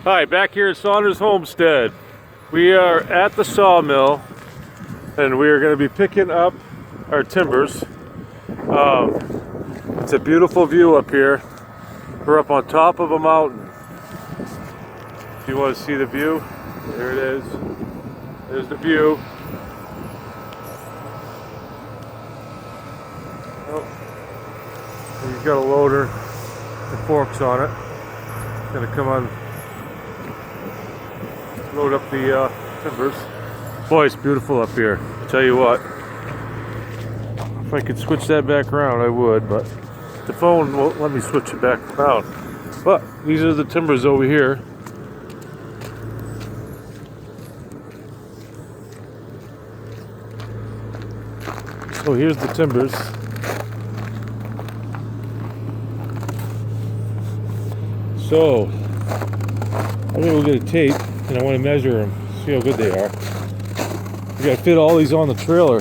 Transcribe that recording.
Hi, back here at Saunders Homestead. We are at the sawmill and we are going to be picking up our timbers. It's a beautiful view up here. We're up on top of a mountain. If you want to see the view, there it is. There's the view. Oh, you've got a loader with forks on it. It's going to come on. Load up the timbers. Boy, it's beautiful up here. I'll tell you what. If I could switch that back around, I would, but the phone won't let me switch it back around. But these are the timbers over here. So here's the timbers. So I'm gonna get a tape. And I want to measure them, see how good they are. We got to fit all these on the trailer.